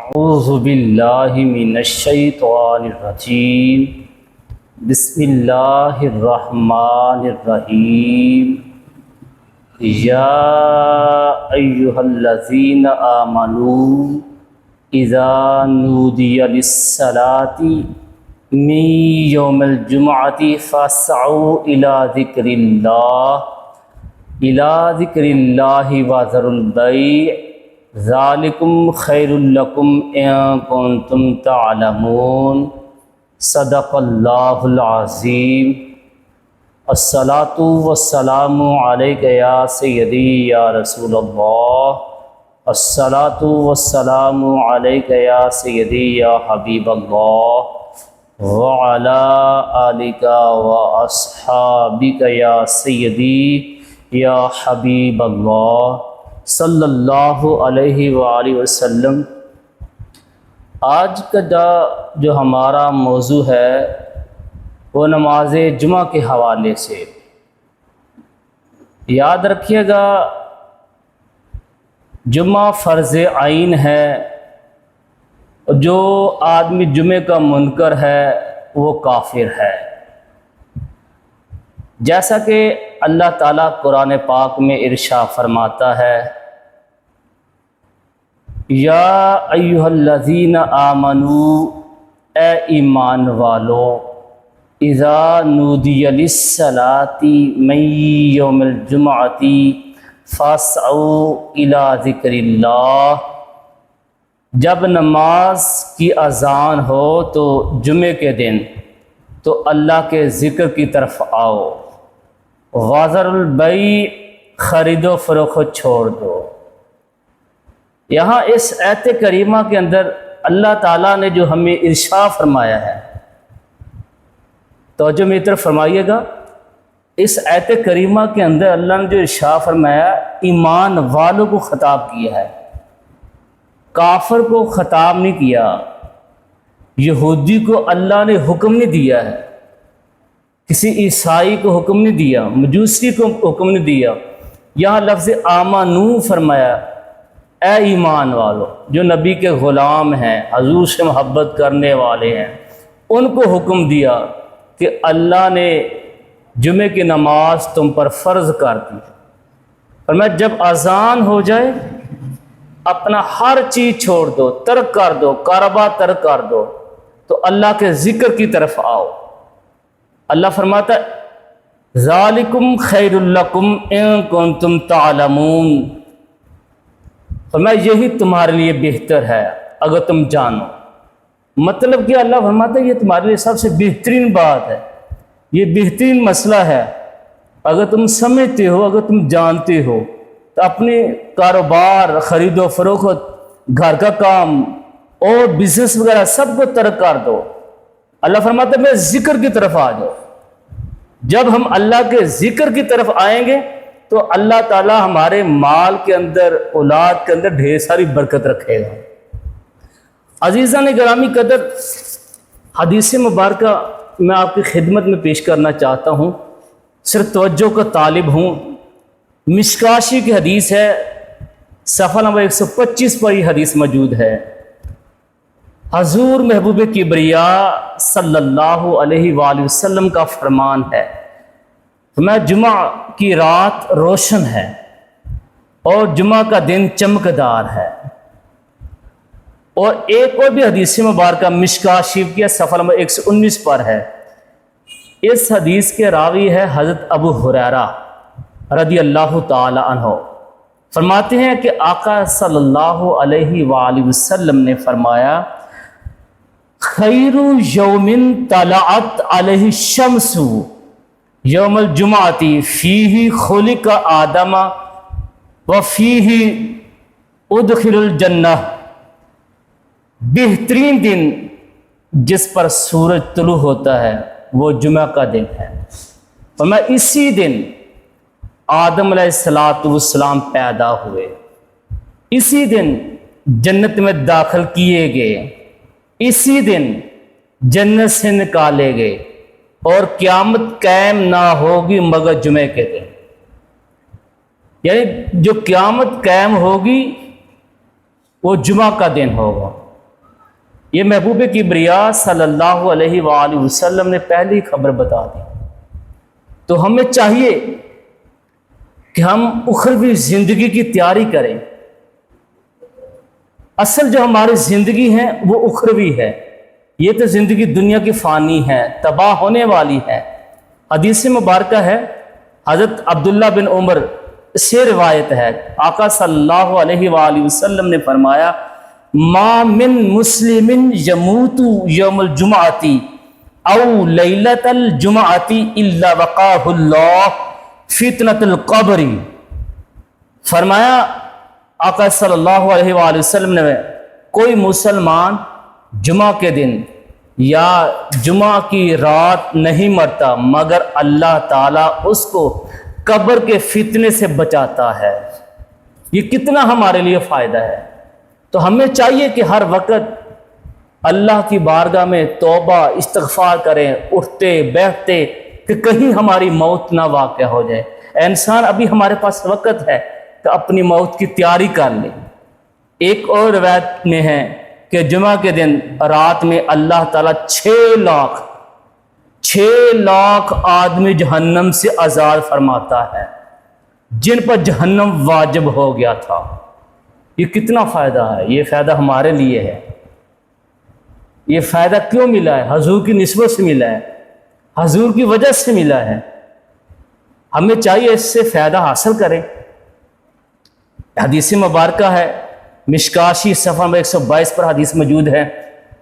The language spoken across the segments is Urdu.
اعوذ باللہ من الشیطان الرجیم بسم اللہ الرحمن الرحیم یا ایہا الذین آمنوا اذا نودی للصلاۃ من یوم الجمعۃ فاسعوا الی ذکر اللہ وذروا البیع ذالکم خیر لکم ان کنتم تعلمون صدق اللہ العظیم۔ الصلاۃ والسلام علیک یا سیدی یا رسول اللہ، الصلاۃ والسلام علیک یا سیدی یا حبیب اللہ، وعلی آلک واصحابک یا سیدی یا حبیب اللہ صلی اللہ علیہ وآلہ وسلم۔ آج کا جو ہمارا موضوع ہے وہ نماز جمعہ کے حوالے سے۔ یاد رکھیے گا، جمعہ فرض عین ہے، جو آدمی جمعے کا منکر ہے وہ کافر ہے۔ جیسا کہ اللہ تعالیٰ قرآن پاک میں ارشاد فرماتا ہے، یا ایہا الذین آمنوا، اے ایمان والو، اذا نودی للصلاۃ من یوم الجمعۃ فاسعوا الی ذکر اللہ، جب نماز کی اذان ہو تو جمعے کے دن تو اللہ کے ذکر کی طرف آؤ، وذروا البیع، خرید و فروخت چھوڑ دو۔ یہاں اس آیت کریمہ کے اندر اللہ تعالیٰ نے جو ہمیں ارشاد فرمایا ہے، توجہ میری طرف فرمائیے گا، اس آیت کریمہ کے اندر اللہ نے جو ارشاد فرمایا ایمان والوں کو خطاب کیا ہے، کافر کو خطاب نہیں کیا۔ یہودی کو اللہ نے حکم نہیں دیا ہے، کسی عیسائی کو حکم نہیں دیا، مجوسی کو حکم نہیں دیا۔ یہاں لفظ آمنو فرمایا، اے ایمان والو، جو نبی کے غلام ہیں، حضور سے محبت کرنے والے ہیں، ان کو حکم دیا کہ اللہ نے جمعے کی نماز تم پر فرض کر دی۔ فرمایا جب اذان ہو جائے اپنا ہر چیز چھوڑ دو، ترک کر دو، کاروبار ترک کر دو، تو اللہ کے ذکر کی طرف آؤ۔ اللہ فرماتا ہے ذالکم خیر لکم ان کنتم تعلمون، فرمایا یہی تمہارے لیے بہتر ہے اگر تم جانو۔ مطلب کہ اللہ فرماتا ہے یہ تمہارے لیے سب سے بہترین بات ہے، یہ بہترین مسئلہ ہے۔ اگر تم سمجھتے ہو، اگر تم جانتے ہو تو اپنے کاروبار، خرید و فروخت، گھر کا کام اور بزنس وغیرہ سب کو ترک کر دو۔ اللہ فرماتا ہے میرے ذکر کی طرف آ جاؤ۔ جب ہم اللہ کے ذکر کی طرف آئیں گے تو اللہ تعالیٰ ہمارے مال کے اندر، اولاد کے اندر ڈھیر ساری برکت رکھے گا۔ عزیزان گرامی قدر، حدیث مبارکہ میں آپ کی خدمت میں پیش کرنا چاہتا ہوں، صرف توجہ کا طالب ہوں۔ مشکاشی کی حدیث ہے، صفحہ نمبر 125 پر یہ حدیث موجود ہے۔ حضور محبوب کبریاء صلی اللہ علیہ وآلہ وسلم کا فرمان ہے، میں جمعہ کی رات روشن ہے اور جمعہ کا دن چمکدار ہے۔ اور ایک اور بھی حدیث مبارکہ مشکاہ شریف کی صفحہ نمبر 119 پر ہے۔ اس حدیث کے راوی ہے حضرت ابو ہریرہ رضی اللہ تعالی عنہ، فرماتے ہیں کہ آقا صلی اللہ علیہ وآلہ وسلم نے فرمایا، خیر یوم طلعت علیہ الشمس یوم الجمعۃ فیہ خلق آدم وفیہ ادخل الجنہ، بہترین دن جس پر سورج طلوع ہوتا ہے وہ جمعہ کا دن ہے۔ فرمایا اسی دن آدم علیہ السلام پیدا ہوئے، اسی دن جنت میں داخل کیے گئے، اسی دن جنت سے نکالے گئے، اور قیامت قائم نہ ہوگی مگر جمعے کے دن۔ یعنی جو قیامت قائم ہوگی وہ جمعہ کا دن ہوگا، یہ محبوب کبریا صلی اللہ علیہ وآلہ وسلم نے پہلی خبر بتا دی۔ تو ہمیں چاہیے کہ ہم اخروی زندگی کی تیاری کریں۔ اصل جو ہماری زندگی ہے وہ اخروی ہے، یہ تو زندگی دنیا کی فانی ہے، تباہ ہونے والی ہے۔ حدیث مبارکہ ہے، حضرت عبداللہ بن عمر سے روایت ہے، آقا صلی اللہ علیہ وآلہ وسلم نے فرمایا، ما من مسلم یموت یوم الجمعۃ او لیلۃ الجمعۃ الا وقاہ اللہ فتنۃ القبر۔ فرمایا آقا صلی اللہ علیہ وآلہ وسلم نے، کوئی مسلمان جمعہ کے دن یا جمعہ کی رات نہیں مرتا مگر اللہ تعالیٰ اس کو قبر کے فتنے سے بچاتا ہے۔ یہ کتنا ہمارے لیے فائدہ ہے۔ تو ہمیں چاہیے کہ ہر وقت اللہ کی بارگاہ میں توبہ استغفار کریں، اٹھتے بیٹھتے، کہ کہیں ہماری موت نہ واقع ہو جائے۔ اے انسان، ابھی ہمارے پاس وقت ہے کہ اپنی موت کی تیاری کر لیں۔ ایک اور روایت میں ہے کہ جمعہ کے دن رات میں اللہ تعالیٰ 6 لاکھ آدمی جہنم سے آزاد فرماتا ہے جن پر جہنم واجب ہو گیا تھا۔ یہ کتنا فائدہ ہے، یہ فائدہ ہمارے لیے ہے۔ یہ فائدہ کیوں ملا ہے؟ حضور کی نسبت سے ملا ہے، حضور کی وجہ سے ملا ہے۔ ہمیں چاہیے اس سے فائدہ حاصل کریں۔ حدیث مبارکہ ہے، مشکاشی صفحہ نمبر 122 پر حدیث موجود ہے۔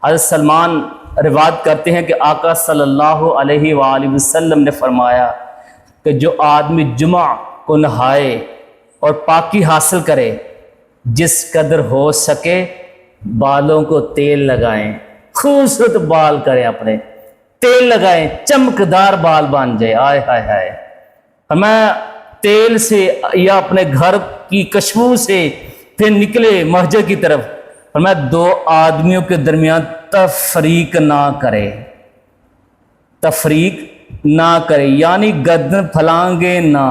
حضرت سلمان روایت کرتے ہیں کہ آقا صلی اللہ علیہ وآلہ وسلم نے فرمایا کہ جو آدمی جمعہ کو نہائے اور پاکی حاصل کرے، جس قدر ہو سکے بالوں کو تیل لگائیں، خوبصورت بال کریں، اپنے تیل لگائیں، چمکدار بال بن جائے۔ آئے ہائے ہائے، ہمیں تیل سے یا اپنے گھر کی خوشبو سے پھر نکلے مسجد کی طرف، ہمیں 2 آدمیوں کے درمیان تفریق نہ کرے، تفریق نہ کرے، یعنی گردن پھلانگے نہ،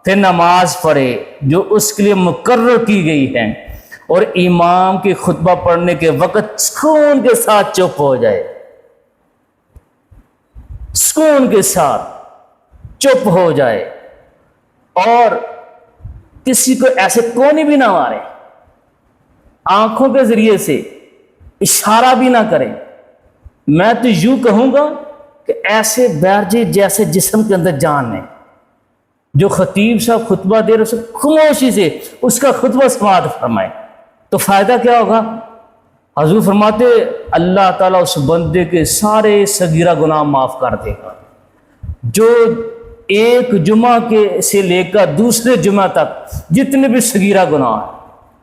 پھر نماز پڑھے جو اس کے لیے مقرر کی گئی ہے، اور امام کی خطبہ پڑھنے کے وقت سکون کے ساتھ چپ ہو جائے، سکون کے ساتھ چپ ہو جائے، اور کسی کو ایسے کونے بھی نہ مارے، آنکھوں کے ذریعے سے اشارہ بھی نہ کریں۔ میں تو یوں کہوں گا کہ ایسے بیٹھ جائے جیسے جسم کے اندر جان ہے۔ جو خطیب صاحب خطبہ دے رہے اسے خاموشی سے اس کا خطبہ سماعت فرمائے، تو فائدہ کیا ہوگا؟ حضور فرماتے اللہ تعالیٰ اس بندے کے سارے صغیرہ گناہ معاف کر دے گا۔ جو ایک جمعہ کے سے لے کر دوسرے جمعہ تک جتنے بھی صغیرہ گناہ ہیں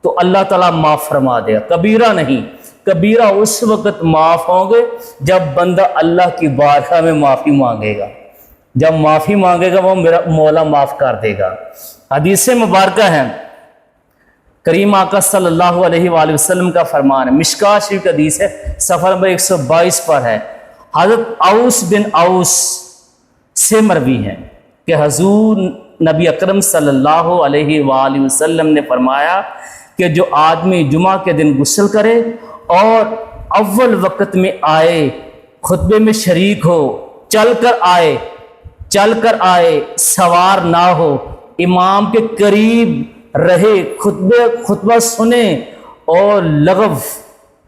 تو اللہ تعالیٰ معاف فرما دے گا، کبیرہ نہیں۔ کبیرہ اس وقت معاف ہوں گے جب بندہ اللہ کی بارگاہ میں معافی مانگے گا، جب معافی مانگے گا وہ میرا مولا معاف کر دے گا۔ حدیث مبارکہ ہے، کریم آقا صلی اللہ علیہ وآلہ وسلم کا فرمان ہے، مشکاہ شریف کا حدیث ہے، صفحہ نمبر 122 پر ہے، حضرت اوس بن اوس سے مروی ہے کہ حضور نبی اکرم صلی اللہ علیہ وآلہ وسلم نے فرمایا کہ جو آدمی جمعہ کے دن غسل کرے اور اول وقت میں آئے، خطبے میں شریک ہو، چل کر آئے، سوار نہ ہو، امام کے قریب رہے، خطبہ سنے اور لغو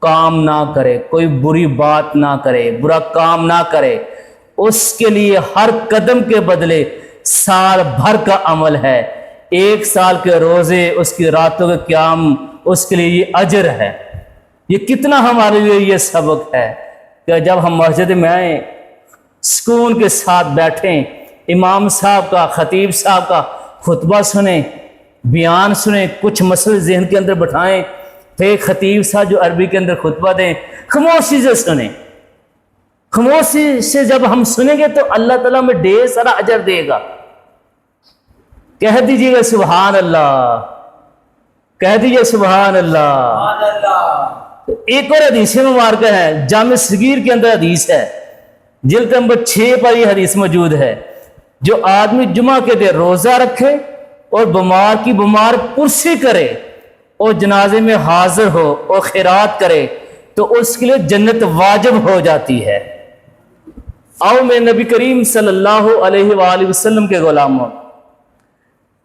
کام نہ کرے، کوئی بری بات نہ کرے، برا کام نہ کرے، اس کے لیے ہر قدم کے بدلے سال بھر کا عمل ہے، 1 سال کے روزے، اس کی راتوں کے قیام، اس کے لیے یہ اجر ہے۔ یہ کتنا ہمارے لیے یہ سبق ہے کہ جب ہم مسجد میں آئیں، سکون کے ساتھ بیٹھیں، امام صاحب کا، خطیب صاحب کا خطبہ سنیں، بیان سنیں، کچھ مسئلے ذہن کے اندر بٹھائیں، پھر خطیب صاحب جو عربی کے اندر خطبہ دیں، خاموشی سے سنیں۔ خاموشی سے جب ہم سنیں گے تو اللہ تعالیٰ میں ڈھیر سارا اجر دے گا۔ کہہ دیجیے گا سبحان اللہ، کہہ دیجیے سبحان اللہ۔ ایک اور حدیث مبارکہ ہے، جامع صغیر کے اندر حدیث ہے، جلد نمبر 6 پر یہ حدیث موجود ہے، جو آدمی جمعہ کے دن روزہ رکھے اور بیمار کی بیمار پرسی کرے اور جنازے میں حاضر ہو اور خیرات کرے تو اس کے لیے جنت واجب ہو جاتی ہے۔ آؤ میں نبی کریم صلی اللہ علیہ وآلہ وسلم کے غلاموں،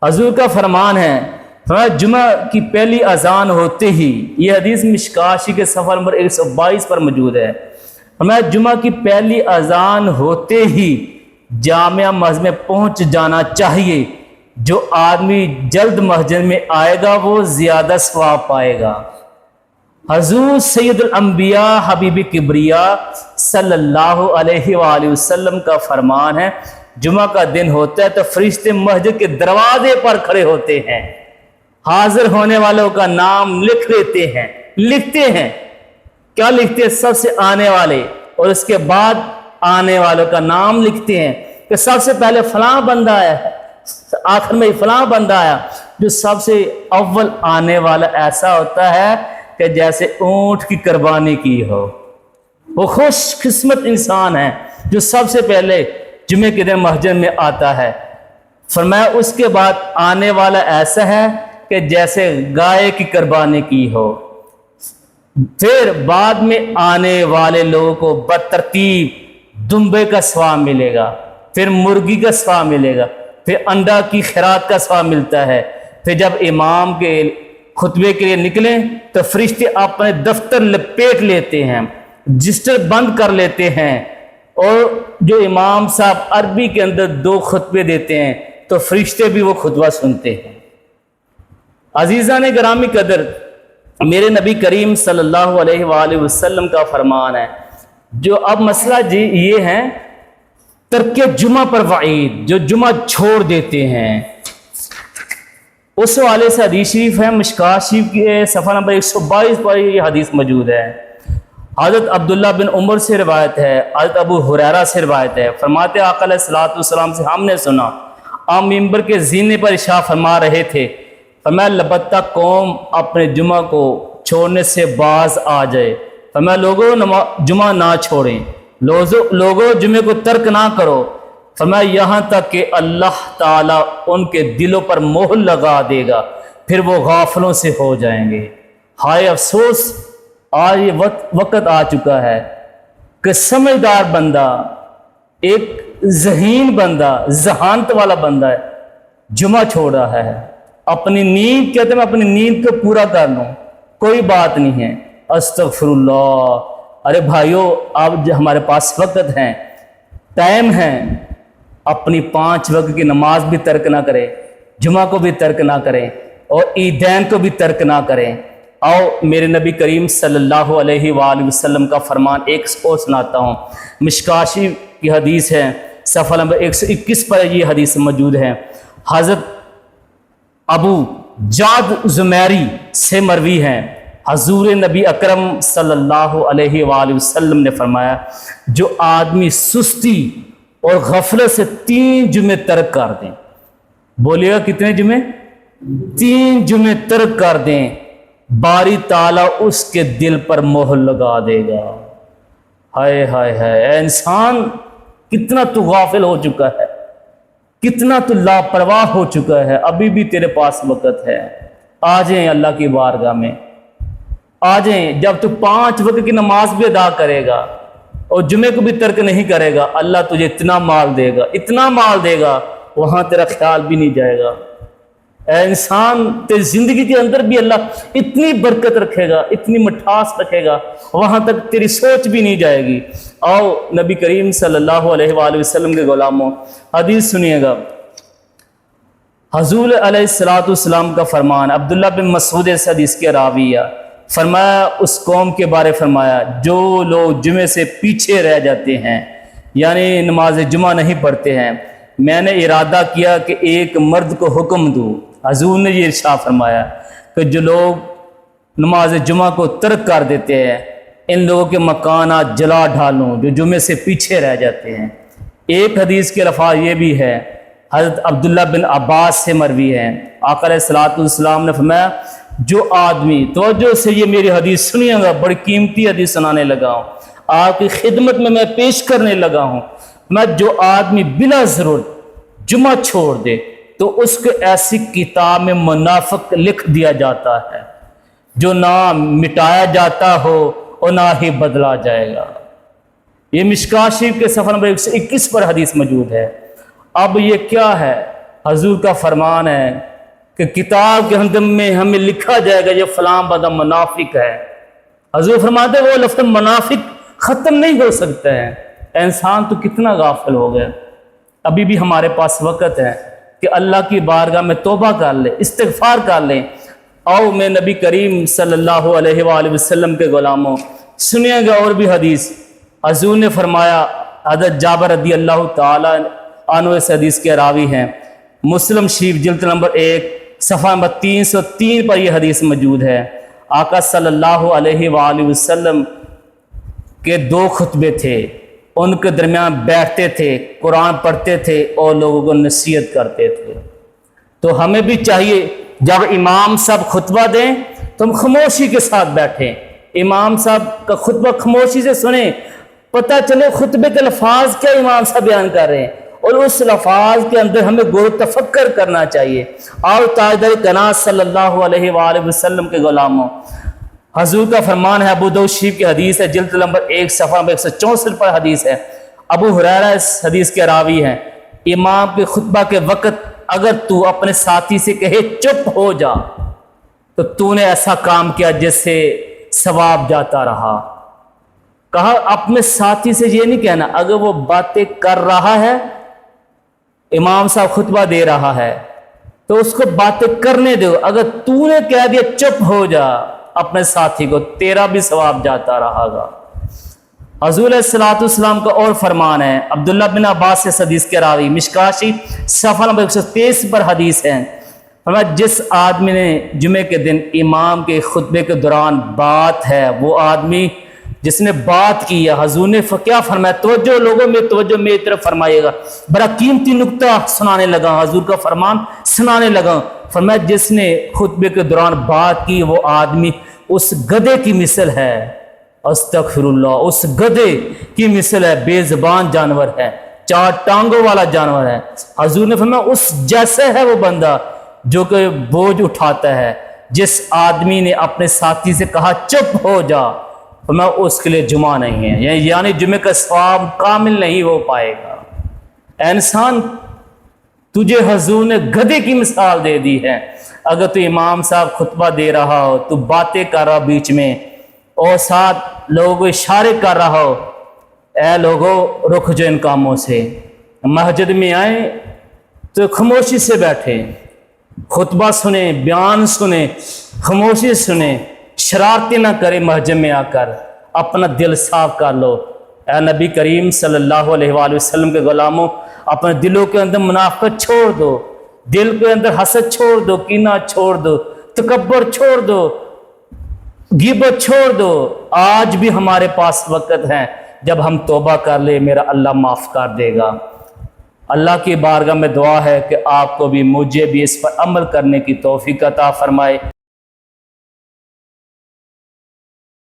حضور کا فرمان ہے، فرمایا جمعہ کی پہلی اذان ہوتے ہی، یہ حدیث مشکاہ کے صفحہ نمبر 122 پر موجود ہے، فرمایا جمعہ کی پہلی اذان ہوتے ہی جامعہ مسجد میں پہنچ جانا چاہیے۔ جو آدمی جلد مسجد میں آئے گا وہ زیادہ ثواب پائے گا۔ حضور سید الانبیاء حبیب کبریا صلی اللہ علیہ وآلہ وسلم کا فرمان ہے، جمعہ کا دن ہوتا ہے تو فرشتے مسجد کے دروازے پر کھڑے ہوتے ہیں، حاضر ہونے والوں کا نام لکھتے ہیں۔ کیا لکھتے ہیں؟ سب سے آنے والے اور اس کے بعد آنے والوں کا نام لکھتے ہیں کہ سب سے پہلے فلاں بندہ آیا ہے، آخر میں فلاں بندہ آیا۔ جو سب سے اول آنے والا ایسا ہوتا ہے کہ جیسے اونٹ کی قربانی کی ہو، وہ خوش قسمت انسان ہے جو سب سے پہلے جمعے کے دن مسجد میں آتا ہے۔ فرمایا اس کے بعد آنے والا ایسا ہے کہ جیسے گائے کی قربانی کی ہو۔ پھر بعد میں آنے والے لوگوں کو بترتیب دمبے کا ثواب ملے گا، پھر مرغی کا ثواب ملے گا، پھر انڈا کی خیرات کا ثواب ملتا ہے۔ پھر جب امام کے خطبے کے لیے نکلیں تو فرشتے اپنے دفتر لپیٹ لیتے ہیں، رجسٹر بند کر لیتے ہیں، اور جو امام صاحب عربی کے اندر 2 خطبے دیتے ہیں تو فرشتے بھی وہ خطبہ سنتے ہیں۔ عزیزان گرامی قدر، میرے نبی کریم صلی اللہ علیہ وآلہ وسلم کا فرمان ہے، جو اب مسئلہ یہ ہے ترک جمعہ پر وعید، جو جمعہ چھوڑ دیتے ہیں، اس حوالے سے حدیث شریف ہے، مشکاہ شریف کے صفحہ نمبر 122 پر یہ حدیث موجود ہے۔ حضرت عبداللہ بن عمر سے روایت ہے، حضرت ابو ہریرہ سے روایت ہے، فرماتے آقا علیہ الصلوۃ والسلام سے ہم نے سنا، آپ ممبر کے زینے پر ارشاد فرما رہے تھے، فرمایا البتہ قوم اپنے جمعہ کو چھوڑنے سے باز آ جائے، فرمایا لوگوں جمعہ نہ چھوڑیں، لوگوں جمعے کو ترک نہ کرو، فرمایا یہاں تک کہ اللہ تعالیٰ ان کے دلوں پر مہر لگا دے گا، پھر وہ غافلوں سے ہو جائیں گے۔ ہائے افسوس، آج یہ وقت آ چکا ہے کہ سمجھدار بندہ، ایک ذہین بندہ، ذہانت والا بندہ ہے، جمعہ چھوڑ رہا ہے۔ اپنی نیند، کہتے ہیں میں اپنی نیند کو پورا کر لوں، کوئی بات نہیں ہے، استغفر اللہ۔ ارے بھائیو، اب ہمارے پاس وقت ہے، ٹائم ہے، اپنی 5 وقت کی نماز بھی ترک نہ کریں، جمعہ کو بھی ترک نہ کریں، اور عیدین کو بھی ترک نہ کریں۔ آؤ میرے نبی کریم صلی اللہ علیہ وآلہ وسلم کا فرمان ایک اور سناتا ہوں، مشکاہ شریف کی حدیث ہے، صفحہ نمبر 121 پر یہ حدیث موجود ہے۔ حضرت ابو جعد زمیری سے مروی ہے، حضور نبی اکرم صلی اللہ علیہ وآلہ وسلم نے فرمایا، جو آدمی سستی اور غفلت سے 3 جمعے ترک کر دیں، بولیے گا کتنے جمعے؟ 3 جمعے ترک کر دیں، باری تعالیٰ اس کے دل پر مہر لگا دے گا۔ ہائے ہائے ہائے، اے انسان، کتنا تو غافل ہو چکا ہے، کتنا تو لاپرواہ ہو چکا ہے، ابھی بھی تیرے پاس وقت ہے۔ آ جائیں اللہ کی بارگاہ میں، آ جائیں۔ جب تو 5 وقت کی نماز بھی ادا کرے گا اور جمعے کو بھی ترک نہیں کرے گا، اللہ تجھے اتنا مال دے گا، اتنا مال دے گا، وہاں تیرا خیال بھی نہیں جائے گا۔ اے انسان، تیری زندگی کے اندر بھی اللہ اتنی برکت رکھے گا، اتنی مٹھاس رکھے گا، وہاں تک تیری سوچ بھی نہیں جائے گی۔ آؤ نبی کریم صلی اللہ علیہ وآلہ وسلم کے غلاموں، حدیث سنیے گا۔ حضور علیہ السلام کا فرمان، عبداللہ بن مسعود اس حدیث کے راویہ، فرمایا اس قوم کے بارے فرمایا جو لوگ جمعے سے پیچھے رہ جاتے ہیں، یعنی نماز جمعہ نہیں پڑھتے ہیں، میں نے ارادہ کیا کہ ایک مرد کو حکم دوں۔ حضور نے یہ ارشاد فرمایا کہ جو لوگ نماز جمعہ کو ترک کر دیتے ہیں، ان لوگوں کے مکانات جلا ڈالوں جو جمعے سے پیچھے رہ جاتے ہیں۔ ایک حدیث کے الفاظ یہ بھی ہے، حضرت عبداللہ بن عباس سے مروی ہے، آقا علیہ الصلوۃ والسلام نے فرمایا، جو آدمی، توجہ سے یہ میری حدیث سنیے گا، بڑی قیمتی حدیث سنانے لگا ہوں، آپ کی خدمت میں پیش کرنے لگا ہوں، میں جو آدمی بلا ضرورت جمعہ چھوڑ دے تو اس کو ایسی کتاب میں منافق لکھ دیا جاتا ہے جو نہ مٹایا جاتا ہو اور نہ ہی بدلا جائے گا۔ یہ مشکوٰۃ شریف کے صفحہ نمبر 121 پر حدیث موجود ہے۔ اب یہ کیا ہے؟ حضور کا فرمان ہے کہ کتاب کے اندر میں ہمیں لکھا جائے گا یہ فلاں بندہ منافق ہے۔ حضور فرماتے ہیں وہ لفظ منافق ختم نہیں ہو سکتا ہے۔ انسان تو کتنا غافل ہو گیا۔ ابھی بھی ہمارے پاس وقت ہے کہ اللہ کی بارگاہ میں توبہ کر لیں، استغفار کر لیں۔ آؤ میں نبی کریم صلی اللہ علیہ وآلہ وسلم کے غلاموں سنیے گا اور بھی حدیث۔ حضور نے فرمایا، حضرت جابر رضی اللہ تعالیٰ عنہ اس حدیث کے راوی ہیں، مسلم شریف جلد نمبر 1 صفحہ نمبر 303 پر یہ حدیث موجود ہے۔ آقا صلی اللہ علیہ وآلہ وسلم کے 2 خطبے تھے، ان کے درمیان بیٹھتے تھے، قرآن پڑھتے تھے اور لوگوں کو نصیحت کرتے تھے۔ تو ہمیں بھی چاہیے جب امام صاحب خطبہ دیں تو ہم خاموشی کے ساتھ بیٹھیں، امام صاحب کا خطبہ خاموشی سے سنیں، پتہ چلے خطبے کے الفاظ کیا امام صاحب بیان کر رہے ہیں اور اس الفاظ کے اندر ہمیں غور و تفکر کرنا چاہیے۔ اور تاجدار کائنات صلی اللہ علیہ وآلہ وسلم کے غلاموں، حضور کا فرمان ہے، ابو داؤد شریف کی حدیث ہے، جلد نمبر 1 صفحہ نمبر 164 پر حدیث ہے۔ ابو ہریرہ اس حدیث کے راوی ہیں، امام کے خطبہ کے وقت اگر تو اپنے ساتھی سے کہے چپ ہو جا تو تو نے ایسا کام کیا جس سے ثواب جاتا رہا۔ کہا اپنے ساتھی سے یہ نہیں کہنا، اگر وہ باتیں کر رہا ہے، امام صاحب خطبہ دے رہا ہے تو اس کو باتیں کرنے دو، اگر تو نے کہہ دیا چپ ہو جا اپنے ساتھی کو، تیرا بھی ثواب جاتا رہا گا۔ حضور علیہ الصلوۃ والسلام کا اور فرمان ہے، عبداللہ بن عباس سے حدیث کے راوی، مشکوٰۃ شریف صفحہ نمبر 123 پر حدیث ہے، فرمایا جس آدمی نے جمعے کے دن امام کے خطبے کے دوران بات ہے، وہ آدمی جس نے بات کی ہے، حضور نے کیا فرمایا؟ توجہ لوگوں میں، توجہ میری طرف فرمائیے گا، بڑا قیمتی نکتہ سنانے لگا، حضور کا فرمان سنانے لگا۔ فرمایا جس نے خطبے کے دوران بات کی وہ آدمی اس گدھے کی مثل ہے، استغفر اللہ، اس گدھے کی مثل ہے، بے زبان جانور ہے، 4 ٹانگوں والا جانور ہے۔ حضور نے فرمایا اس جیسے ہے وہ بندہ جو کہ بوجھ اٹھاتا ہے۔ جس آدمی نے اپنے ساتھی سے کہا چپ ہو جا، فرمایا اس کے لیے جمعہ نہیں ہے، یعنی جمعے کا ثواب کامل نہیں ہو پائے گا۔ اے انسان، تجھے حضور نے گدھے کی مثال دے دی ہے۔ اگر تو امام صاحب خطبہ دے رہا ہو، تو باتیں کر رہا بیچ میں اور ساتھ لوگوں کو اشارے کر رہا ہو، اے لوگوں رک جو ان کاموں سے، مسجد میں آئیں تو خاموشی سے بیٹھیں، خطبہ سنیں، بیان سنیں، خاموشی سنیں، شرارتیں نہ کریں، مسجد میں آ کر اپنا دل صاف کر لو۔ اے نبی کریم صلی اللہ علیہ وآلہ وسلم کے غلاموں، اپنے دلوں کے اندر منافقت چھوڑ دو، دل کے اندر حسد چھوڑ دو، کینہ چھوڑ دو، تکبر چھوڑ دو، غیبت چھوڑ دو۔ آج بھی ہمارے پاس وقت ہے، جب ہم توبہ کر لیں میرا اللہ معاف کر دے گا۔ اللہ کی بارگاہ میں دعا ہے کہ آپ کو بھی مجھے بھی اس پر عمل کرنے کی توفیق عطا فرمائے۔